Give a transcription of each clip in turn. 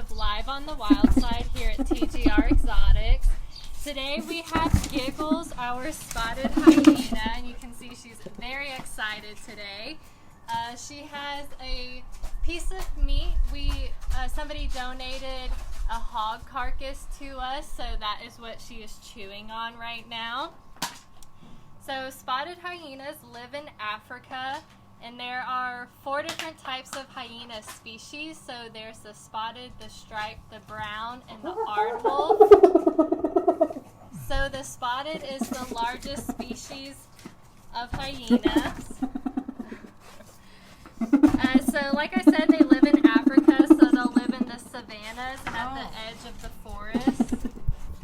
up live on the Wildside here at TGR Exotics. Today we have Giggles, our spotted hyena, and you can see she's very excited today. She has a piece of meat. Somebody donated a hog carcass to us, so that is what she is chewing on right now. So spotted hyenas live in Africa, and there are 4 different types of hyena species. So there's the spotted, the striped, the brown, and the aardwolf. So the spotted is the largest species of hyenas. So like I said, they live in Africa, so they'll live in the savannas and at the edge of the forest. Can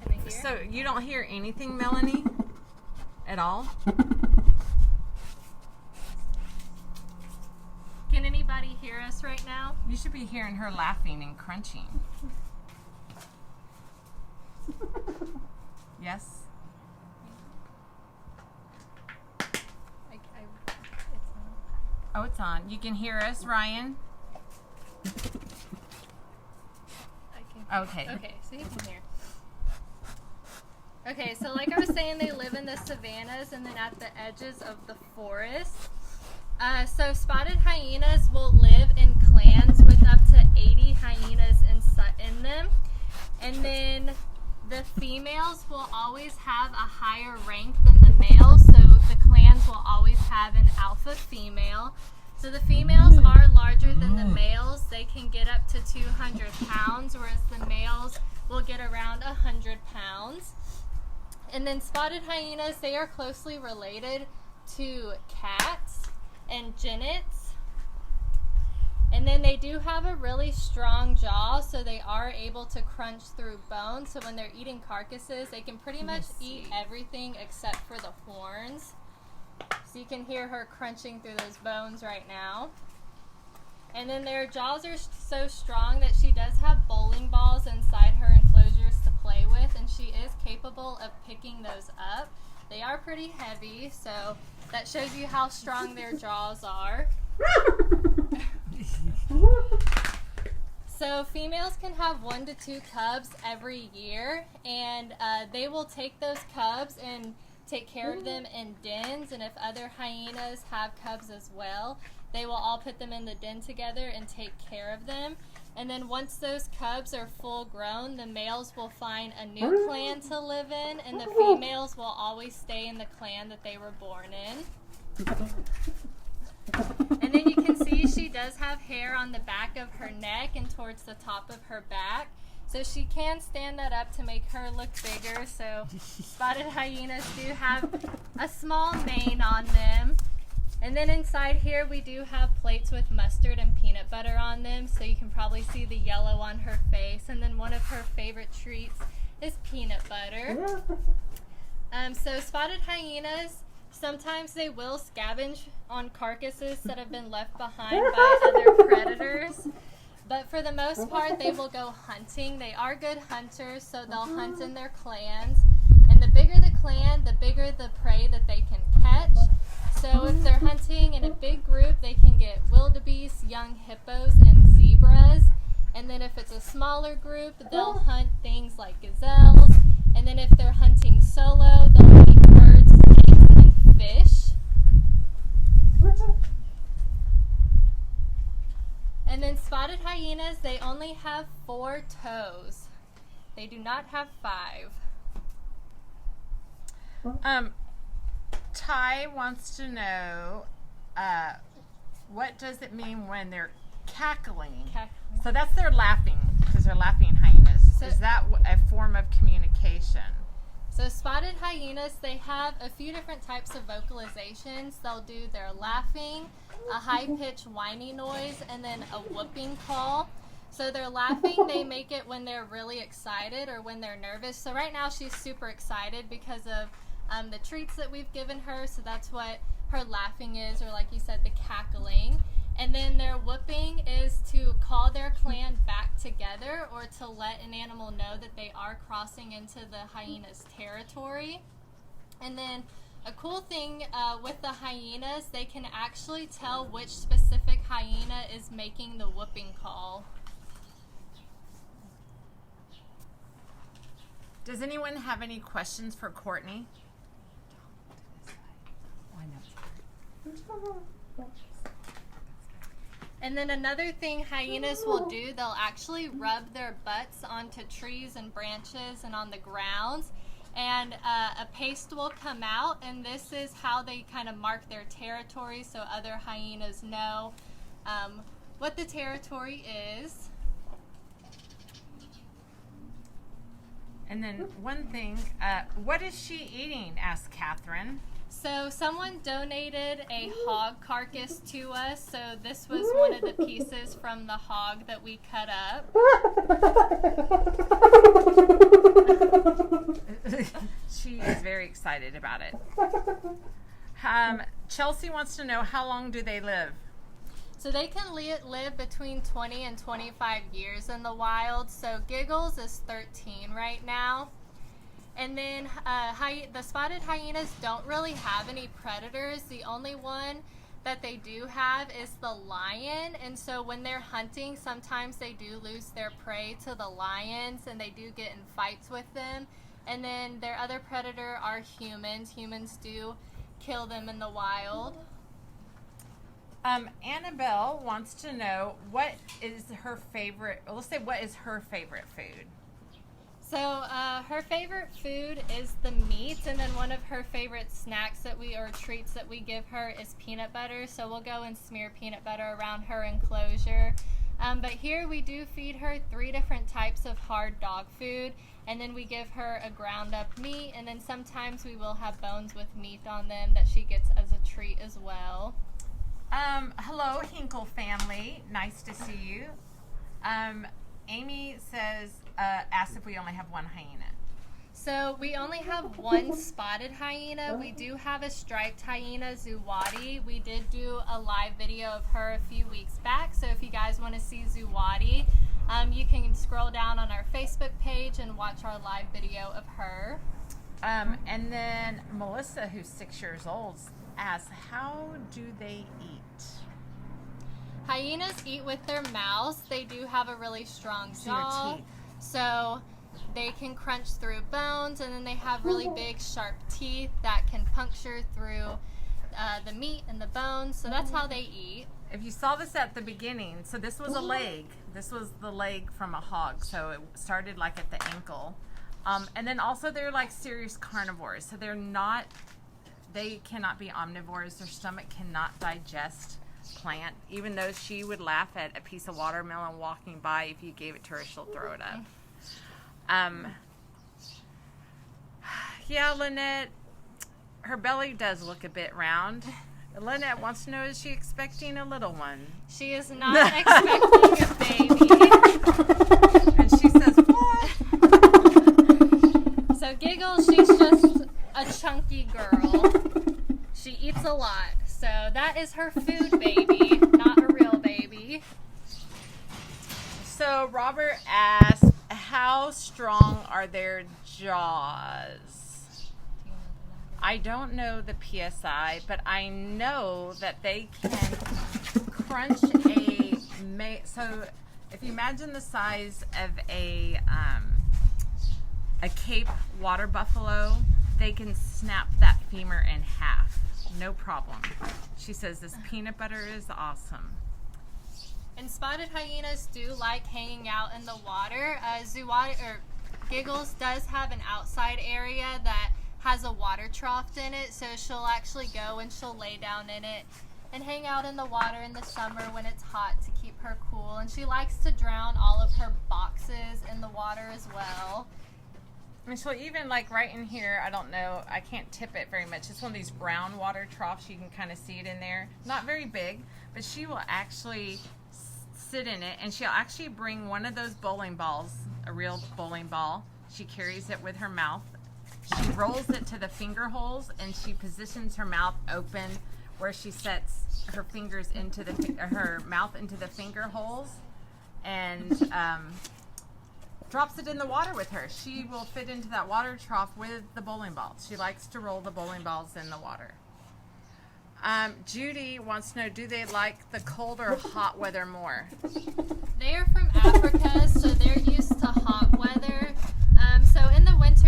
they hear? So you don't hear anything, Melanie? At all? Can anybody hear us right now? You should be hearing her laughing and crunching. Yes? Oh, it's on. You can hear us, Ryan? Okay. Okay, so you can hear. Okay, so like I was saying, they live in the savannas and then at the edges of the forest. So spotted hyenas will live in clans with up to 80 hyenas in them. And then the females will always have a higher rank than the males, so the clans will always have an alpha female. So the females are larger than the males. They can get up to 200 pounds, whereas the males will get around 100 pounds. And then spotted hyenas, they are closely related to cats and genets. And then they do have a really strong jaw, so they are able to crunch through bone. So when they're eating carcasses, they can pretty much eat everything except for the horns. So you can hear her crunching through those bones right now. And then their jaws are so strong that she does have bowling balls inside her enclosures to play with, and she is capable of picking those up. They are pretty heavy, so that shows you how strong their jaws are. So females can have 1 to 2 cubs every year, and they will take those cubs and take care of them in dens, and if other hyenas have cubs as well, they will all put them in the den together and take care of them. And then once those cubs are full grown, the males will find a new clan to live in, and the females will always stay in the clan that they were born in. And then you can see she does have hair on the back of her neck and towards the top of her back. So she can stand that up to make her look bigger. So spotted hyenas do have a small mane on them. And then inside here we do have plates with mustard and peanut butter on them. So you can probably see the yellow on her face. And then one of her favorite treats is peanut butter. So spotted hyenas, sometimes they will scavenge on carcasses that have been left behind by other predators. But for the most part, they will go hunting. They are good hunters, so they'll hunt in their clans. And the bigger the clan, the bigger the prey that they can catch. So if they're hunting in a big group, they can get wildebeest, young hippos, and zebras. And then if it's a smaller group, they'll hunt things like gazelles. And then if they're hunting solo, they'll eat birds, snakes, and fish. And then spotted hyenas, they only have 4 toes. They do not have 5. Ty wants to know, what does it mean when they're cackling? So that's their laughing, because they're laughing hyenas. So is that a form of communication? So spotted hyenas, they have a few different types of vocalizations. They'll do their laughing, a high-pitched whiny noise, and then a whooping call. So they're laughing, they make it when they're really excited or when they're nervous. So right now she's super excited because of the treats that we've given her. So that's what her laughing is, or like you said, the cackling. And then their whooping is to call their clan back together or to let an animal know that they are crossing into the hyena's territory. And then a cool thing with the hyenas, they can actually tell which specific hyena is making the whooping call. Does anyone have any questions for Courtney? And then another thing hyenas will do, they'll actually rub their butts onto trees and branches and on the grounds. And a paste will come out, and this is how they kind of mark their territory so other hyenas know what the territory is. And then one thing, what is she eating? Asked Catherine. So someone donated a hog carcass to us, so this was one of the pieces from the hog that we cut up. She is very excited about it. Chelsea wants to know, how long do they live? So they can live between 20 and 25 years in the wild. So Giggles is 13 right now. And then the spotted hyenas don't really have any predators. The only one that they do have is the lion. And so when they're hunting, sometimes they do lose their prey to the lions, and they do get in fights with them. And then their other predator are humans. Humans do kill them in the wild. Annabelle wants to know, what is her favorite, let's say, what is her favorite food? So her favorite food is the meat, and then one of her favorite snacks or treats that we give her is peanut butter. So we'll go and smear peanut butter around her enclosure. But here we do feed her 3 different types of hard dog food, and then we give her a ground up meat, and then sometimes we will have bones with meat on them that she gets as a treat as well. Hello, Hinkle family. Nice to see you. Amy says, asks if we only have one hyena. So we only have one spotted hyena. We do have a striped hyena, Zuwadi. We did do a live video of her a few weeks back. So if you guys want to see Zuwadi, you can scroll down on our Facebook page and watch our live video of her. And then Melissa, who's 6 years old, asks, how do they eat? Hyenas eat with their mouths. They do have a really strong jaw, so they can crunch through bones, and then they have really big sharp teeth that can puncture through the meat and the bones. So that's how they eat. If you saw this at the beginning, so this was a leg. This was the leg from a hog, so it started like at the ankle. And then also they're like serious carnivores, so they cannot be omnivores. Their stomach cannot digest plant, even though she would laugh at a piece of watermelon walking by. If you gave it to her, she'll throw it up. Yeah, Lynette, her belly does look a bit round. Lynette wants to know, is she expecting a little one? She is not expecting a baby. And she says, what? So Giggles, she's just a chunky girl. She eats a lot. So that is her food baby, not a real baby. So Robert asked, how strong are their jaws? I don't know the PSI, but I know that they can crunch so if you imagine the size of a Cape water buffalo, they can snap that femur in half. No problem. She says this peanut butter is awesome. And spotted hyenas do like hanging out in the water. Giggles does have an outside area that has a water trough in it, so she'll actually go and she'll lay down in it and hang out in the water in the summer when it's hot to keep her cool. And she likes to drown all of her boxes in the water as well. And she'll even, like right in here, I don't know, I can't tip it very much. It's one of these brown water troughs. You can kind of see it in there. Not very big, but she will actually sit in it, and she'll actually bring one of those bowling balls, a real bowling ball. She carries it with her mouth. She rolls it to the finger holes, and she positions her mouth open where she sets her fingers into her mouth into the finger holes, and drops it in the water with her. She will fit into that water trough with the bowling balls. She likes to roll the bowling balls in the water. Judy wants to know, do they like the cold or hot weather more? They are from Africa, so they're used to hot weather. So in the winter,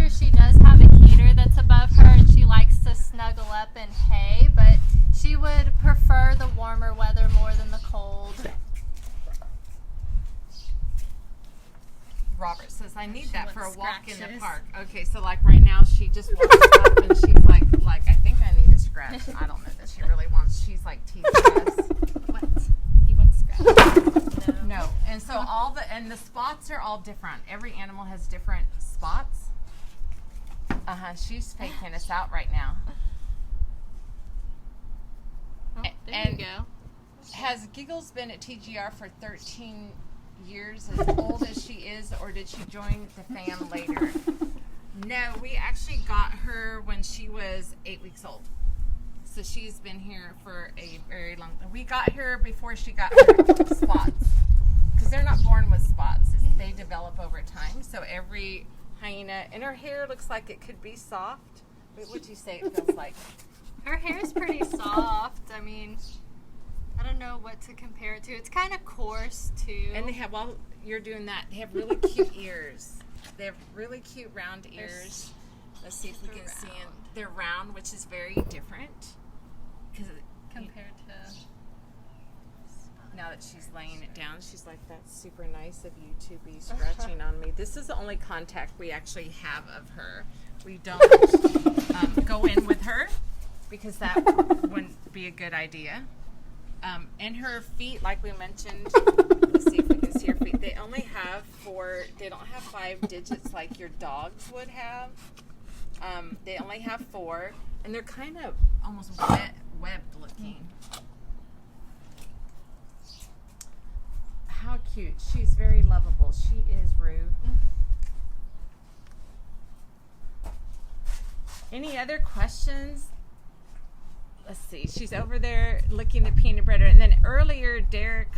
for a walk in the scratches. park. Okay, so like right now she just walks up and she's like I think I need a scratch. I don't know that she really wants. She's like teasing us. What? You want scratches? No. And so the spots are all different. Every animal has different spots. She's faking us out right now. Oh, there you go. Has Giggles been at TGR for 13 years, as old as she is, or did she join the fam later? No, we actually got her when she was 8 weeks old. So she's been here for a very long time. We got her before she got her spots. Because they're not born with spots. They develop over time. So every hyena, and her hair looks like it could be soft. What would you say it feels like? Her hair is pretty soft. I mean, I don't know what to compare it to. It's kind of coarse, too. And they have, while you're doing that, they have really cute ears. They have really cute round ears. Let's see if we can see them. They're round, which is very different. Compared to... Now that she's laying it down, she's like, that's super nice of you to be scratching on me. This is the only contact we actually have of her. We don't go in with her because that wouldn't be a good idea. And her feet, like we mentioned, let's see if we can see her feet. They only have 4, they don't have 5 digits like your dogs would have. They only have 4, and they're kind of almost webbed looking. How cute. She's very lovable. She is Rue. Any other questions? Let's see. She's over there licking the peanut butter. And then earlier, Derek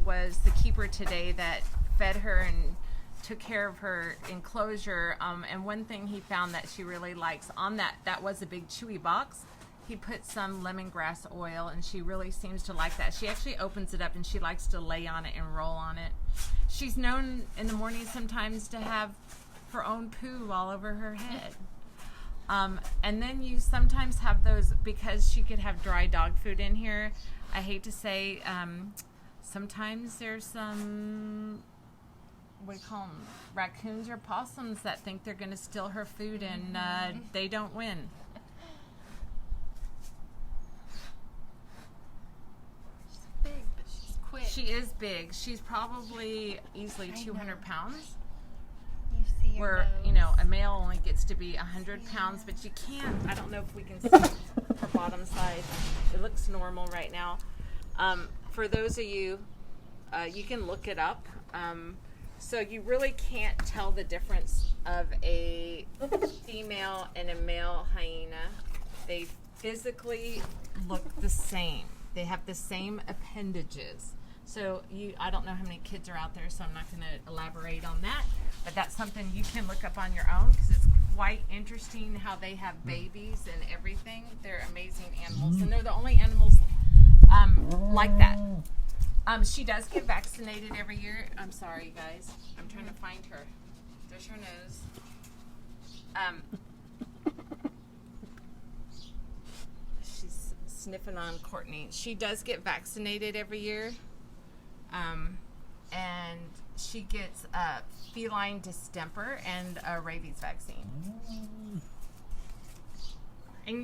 was the keeper today that fed her and took care of her enclosure. And one thing he found that she really likes on that was a big chewy box. He put some lemongrass oil, and she really seems to like that. She actually opens it up, and she likes to lay on it and roll on it. She's known in the morning sometimes to have her own poo all over her head. And then you sometimes have those, because she could have dry dog food in here. I hate to say, sometimes there's some, we call them raccoons or possums that think they're going to steal her food, and they don't win. Big, but she's quick. She is big. She's probably easily 200 pounds. You see her Where, nose. a male only gets to be 100 pounds, but you can't. I don't know if we can see her bottom side. It looks normal right now. For those of you, you can look it up. So you really can't tell the difference of a female and a male hyena. They physically look the same. They have the same appendages. So I don't know how many kids are out there, so I'm not going to elaborate on that. But that's something you can look up on your own, because it's quite interesting how they have babies and everything. They're amazing animals, and they're the only animals like that. She does get vaccinated every year. I'm sorry, guys. I'm trying to find her. There's her nose. She's sniffing on Courtney. She does get vaccinated every year. And she gets feline distemper and a rabies vaccine. And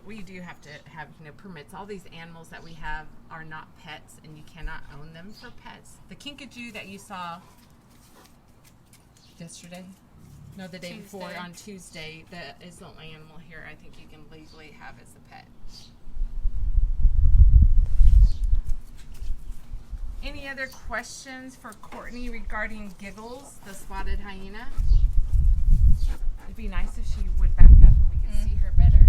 we do have to have permits. All these animals that we have are not pets, and you cannot own them for pets. The kinkajou that you saw yesterday, no, the day before on Tuesday, that is the only animal here I think you can legally have as a pet. Any other questions for Courtney regarding Giggles, the spotted hyena? It'd be nice if she would back up and we could see her better.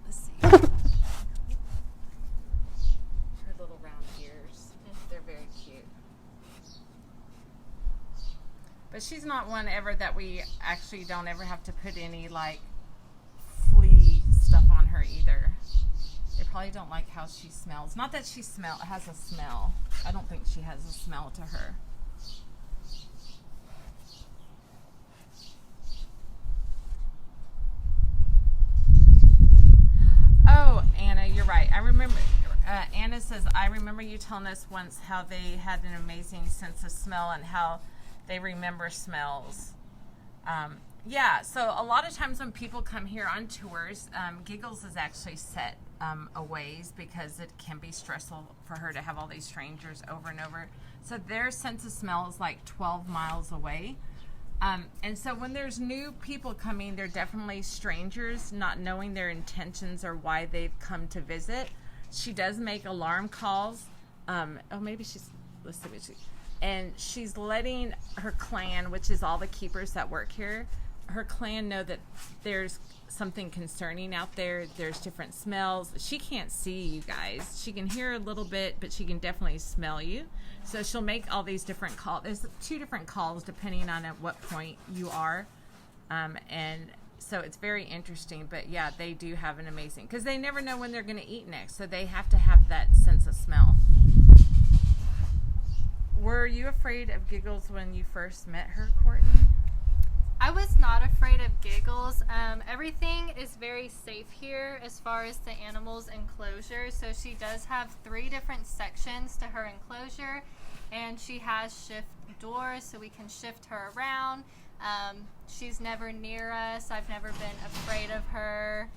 Let's see. Her little round ears. They're very cute. But she's not one ever that we actually don't ever have to put any flea stuff on her either. They probably don't like how she smells. Not that she has a smell. I don't think she has a smell to her. says, I remember you telling us once how they had an amazing sense of smell and how they remember smells. Yeah, so a lot of times when people come here on tours, Giggles is actually set a ways because it can be stressful for her to have all these strangers over and over. So their sense of smell is like 12 miles away. And so when there's new people coming, they're definitely strangers, not knowing their intentions or why they've come to visit. She does make alarm calls. Maybe she's, let's see what she, and she's letting her clan, which is all the keepers that work here, her clan know that there's something concerning out there. There's different smells. She can't see you guys. She can hear a little bit, but she can definitely smell you. So she'll make all these different calls. There's 2 different calls depending on at what point you are. And so it's very interesting. But yeah, they do have an amazing, because they never know when they're going to eat next. So they have to have that sense of smell. Were you afraid of Giggles when you first met her, Courtney? I was not afraid of Giggles. Everything is very safe here as far as the animals' enclosure. So she does have 3 different sections to her enclosure, and she has shift doors so we can shift her around. She's never near us. I've never been afraid of her.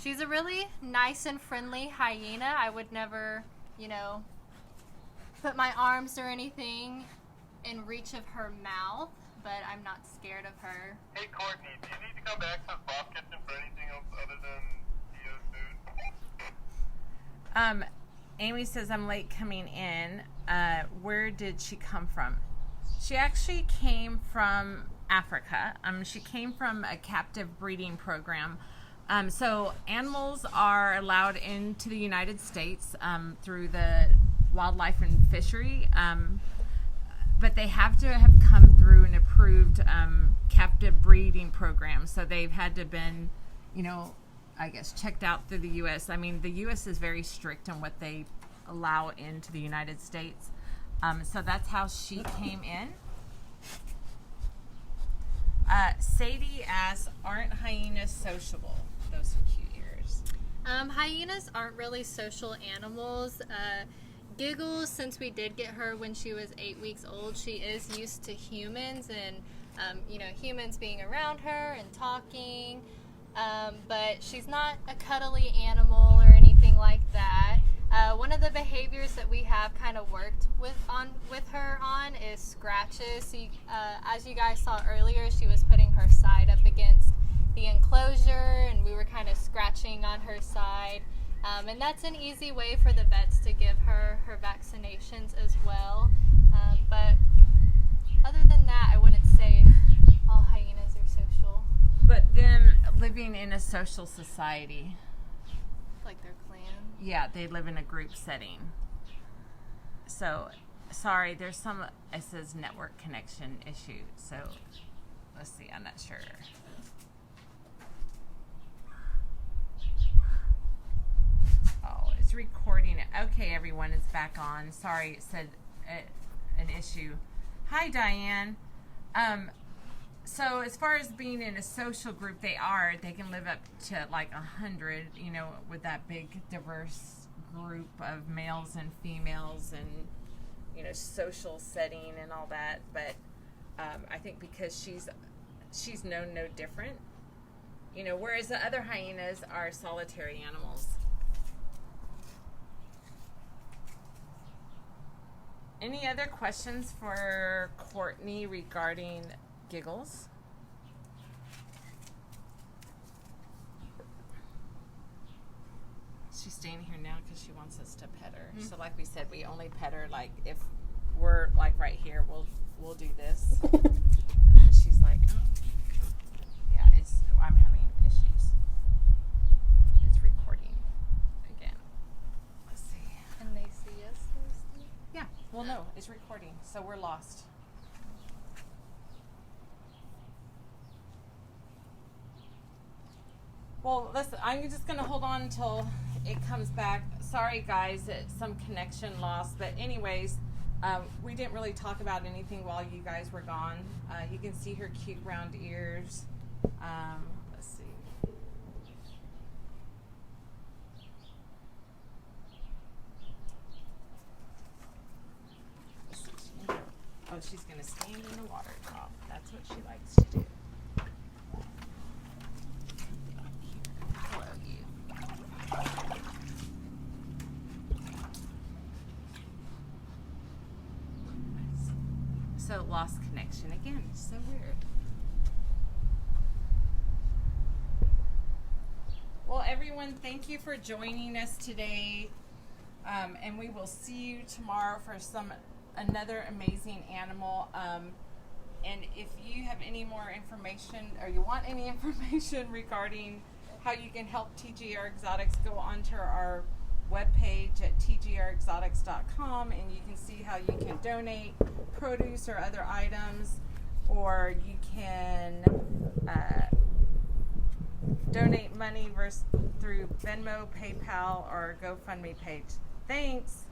She's a really nice and friendly hyena. I would never, put my arms or anything in reach of her mouth, but I'm not scared of her. Hey Courtney, do you need to come back to the Bob Kitchen for anything else other than Theo's food? Amy says, I'm late coming in. Where did she come from? She actually came from Africa. She came from a captive breeding program. So animals are allowed into the United States through the Wildlife and Fishery, but they have to have come through an approved captive breeding program. So they've had to been, I guess, checked out through the U.S. I mean, the U.S. is very strict on what they allow into the United States. So that's how she came in. Sadie asks, aren't hyenas sociable? Those are cute ears. Hyenas aren't really social animals. Giggles, since we did get her when she was 8 weeks old, she is used to humans and, humans being around her and talking. But she's not a cuddly animal or anything like that. One of the behaviors that we have kind of worked with her on is scratches. So as you guys saw earlier, she was putting her side up against the enclosure, and we were kind of scratching on her side. And that's an easy way for the vets to give her vaccinations as well. But other than that, I wouldn't say all hyenas are social. But then living in a social society. Like their clan. Yeah, they live in a group setting. So, sorry, there's it says network connection issue. So, let's see, I'm not sure. Oh, it's recording it. Okay, everyone, it's back on. Sorry, it said an issue. Hi, Diane. So as far as being in a social group, they can live up to like 100, with that big diverse group of males and females and, social setting and all that. But I think because she's known no different, whereas the other hyenas are solitary animals. Any other questions for Courtney regarding Giggles? She's staying here now because she wants us to pet her. Mm-hmm. So like we said, we only pet her like if we're like right here, we'll do this. And she's like, oh. Yeah, I'm having issues. It's recording again. Let's see. Can they see us? Yeah. Well, no, it's recording, so we're lost. Well, listen, I'm just going to hold on until it comes back. Sorry, guys, it's some connection loss. But anyways, we didn't really talk about anything while you guys were gone. You can see her cute round ears. Let's see. she's going to stand in the water drop. That's what she likes to do. Hello, you. So lost connection again. So weird. Well, everyone, thank you for joining us today. And we will see you tomorrow for another amazing animal. And if you have any more information or you want any information regarding how you can help TGR Exotics, go onto our webpage at tgrexotics.com and you can see how you can donate produce or other items, or you can donate money through Venmo, PayPal, or GoFundMe page. Thanks.